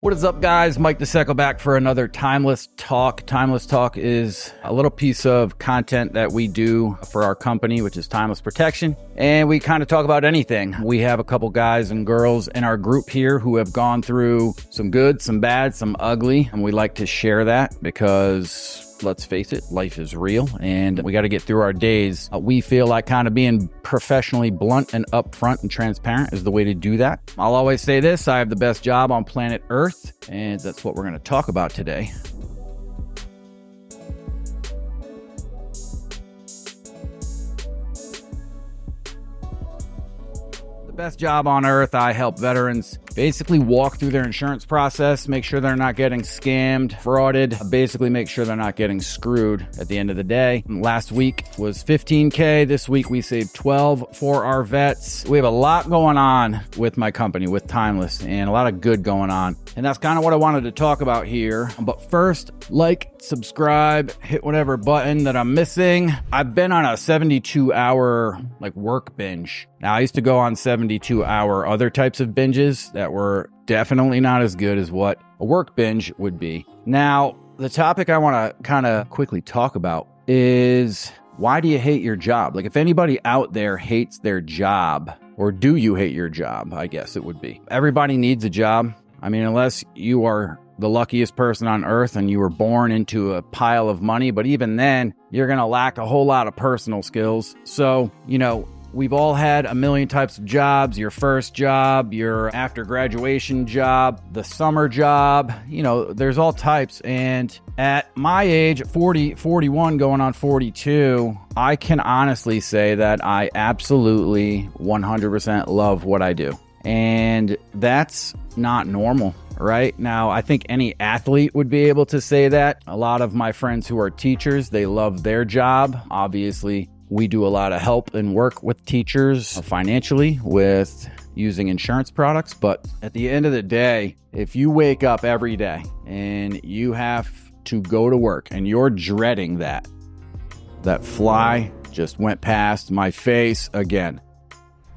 What is up, guys? Mike DeSecco back for another Timeless Talk. Timeless Talk is a little piece of content that we do for our company, which is Timeless Protection. And we kind of talk about anything. We have a couple guys and girls in our group here who have gone through some good, some bad, some ugly. And we like to share that because, let's face it, life is real and we got to get through our days. We feel like kind of being professionally blunt and upfront and transparent is the way to do that. I'll always say this: I have the best job on planet Earth, and that's what we're going to talk about today. Best job on earth. I help veterans basically walk through their insurance process, make sure they're not getting scammed, frauded, basically make sure they're not getting screwed at the end of the day. Last week was $15K. This week we saved 12 for our vets. We have a lot going on with my company, with Timeless, and a lot of good going on. And that's kind of what I wanted to talk about here. But first, like, subscribe, hit whatever button that I'm missing. I've been on a 72-hour work binge. Now, I used to go on 72-hour other types of binges that were definitely not as good as what a work binge would be. Now, the topic I want to kind of quickly talk about is, why do you hate your job? If anybody out there hates their job, or do you hate your job? I guess it would be. Everybody needs a job. I mean, unless you are the luckiest person on earth and you were born into a pile of money, but even then, you're going to lack a whole lot of personal skills. So, we've all had a million types of jobs: your first job, your after graduation job, the summer job, there's all types. And at my age, 41 going on 42, I can honestly say that I absolutely 100% love what I do. And that's not normal, right? Now, I think any athlete would be able to say that. A lot of my friends who are teachers, they love their job. Obviously, we do a lot of help and work with teachers financially with using insurance products. But at the end of the day, if you wake up every day and you have to go to work and you're dreading that fly just went past my face again.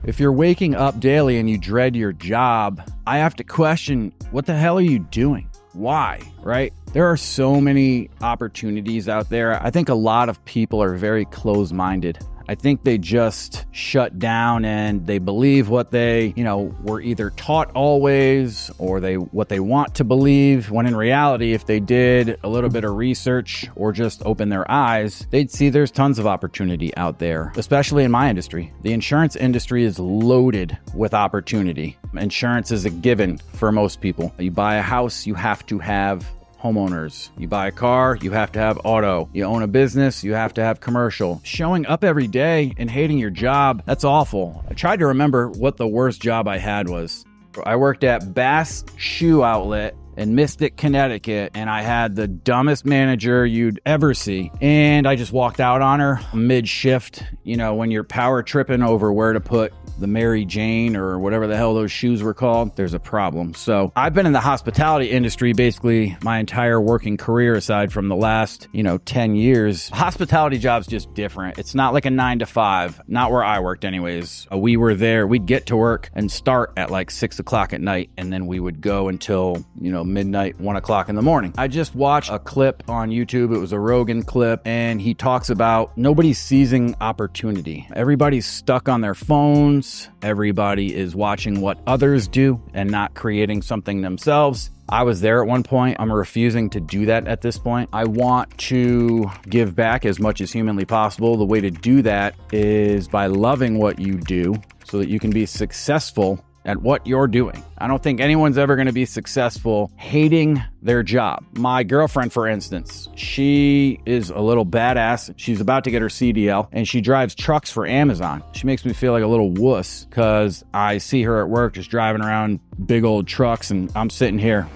If you're waking up daily and you dread your job, I have to question, what the hell are you doing? Why, right? There are so many opportunities out there. I think a lot of people are very closed-minded. I think they just shut down and they believe what they, were either taught always, or what they want to believe, when in reality, if they did a little bit of research or just open their eyes, they'd see there's tons of opportunity out there, especially in my industry. The insurance industry is loaded with opportunity. Insurance is a given for most people. You buy a house, you have to have homeowners. You buy a car, you have to have auto. You own a business, you have to have commercial. Showing up every day and hating your job, that's awful. I tried to remember what the worst job I had was. I worked at Bass Shoe Outlet in Mystic, Connecticut, and I had the dumbest manager you'd ever see. And I just walked out on her mid-shift. When you're power tripping over where to put the Mary Jane or whatever the hell those shoes were called, there's a problem. So I've been in the hospitality industry basically my entire working career, aside from the last, 10 years. Hospitality job's just different. It's not like a 9 to 5, not where I worked anyways. We were there, we'd get to work and start at 6 o'clock at night, and then we would go until, midnight, 1 o'clock in the morning. I just watched a clip on YouTube. It was a Rogan clip, and he talks about nobody's seizing opportunity. Everybody's stuck on their phones. Everybody is watching what others do and not creating something themselves. I was there at one point. I'm refusing to do that at this point. I want to give back as much as humanly possible. The way to do that is by loving what you do so that you can be successful at what you're doing. I don't think anyone's ever going to be successful hating their job. My girlfriend, for instance, she is a little badass. She's about to get her CDL and she drives trucks for Amazon. She makes me feel like a little wuss because I see her at work just driving around big old trucks, and I'm sitting here,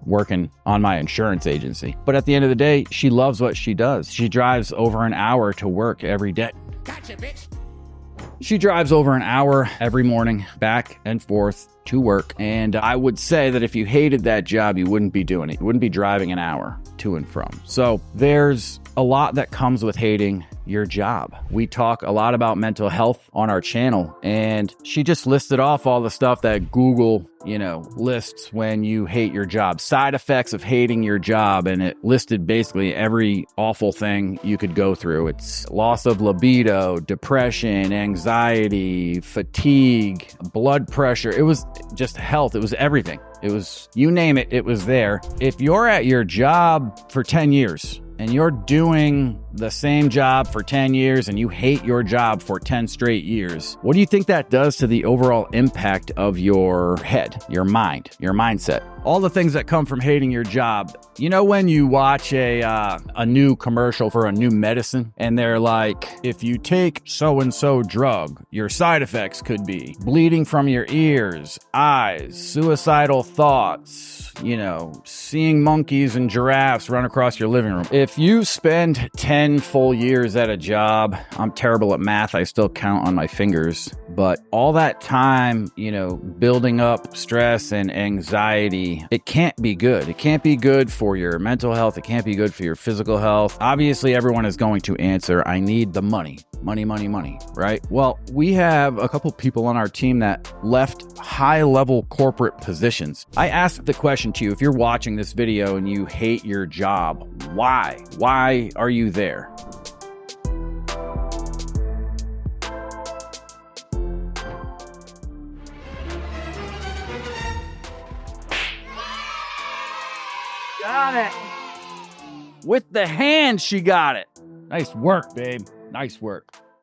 working on my insurance agency. But at the end of the day, she loves what she does. She drives over an hour to work every day. Gotcha, bitch. She drives over an hour every morning, back and forth. to work. And I would say that if you hated that job, you wouldn't be doing it. You wouldn't be driving an hour to and from. So there's a lot that comes with hating your job. We talk a lot about mental health on our channel, and she just listed off all the stuff that Google, lists when you hate your job, side effects of hating your job. And it listed basically every awful thing you could go through. It's loss of libido, depression, anxiety, fatigue, blood pressure. It was just health. It was everything. It was, you name it, it was there. If you're at your job for 10 years, and you're doing the same job for 10 years and you hate your job for 10 straight years, what do you think that does to the overall impact of your head, your mind, your mindset? All the things that come from hating your job. When you watch a new commercial for a new medicine and they're like, if you take so-and-so drug, your side effects could be bleeding from your ears, eyes, suicidal thoughts, seeing monkeys and giraffes run across your living room. If you spend 10 full years at a job, I'm terrible at math, I still count on my fingers, but all that time, building up stress and anxiety, it can't be good. It can't be good for your mental health. It can't be good for your physical health. Obviously, everyone is going to answer, I need the money. Money, right? Well, we have a couple people on our team that left high-level corporate positions. I asked the question to you, if you're watching this video and you hate your job, why? Why are you there? Got it. With the hand, she got it. Nice work, babe. Nice work.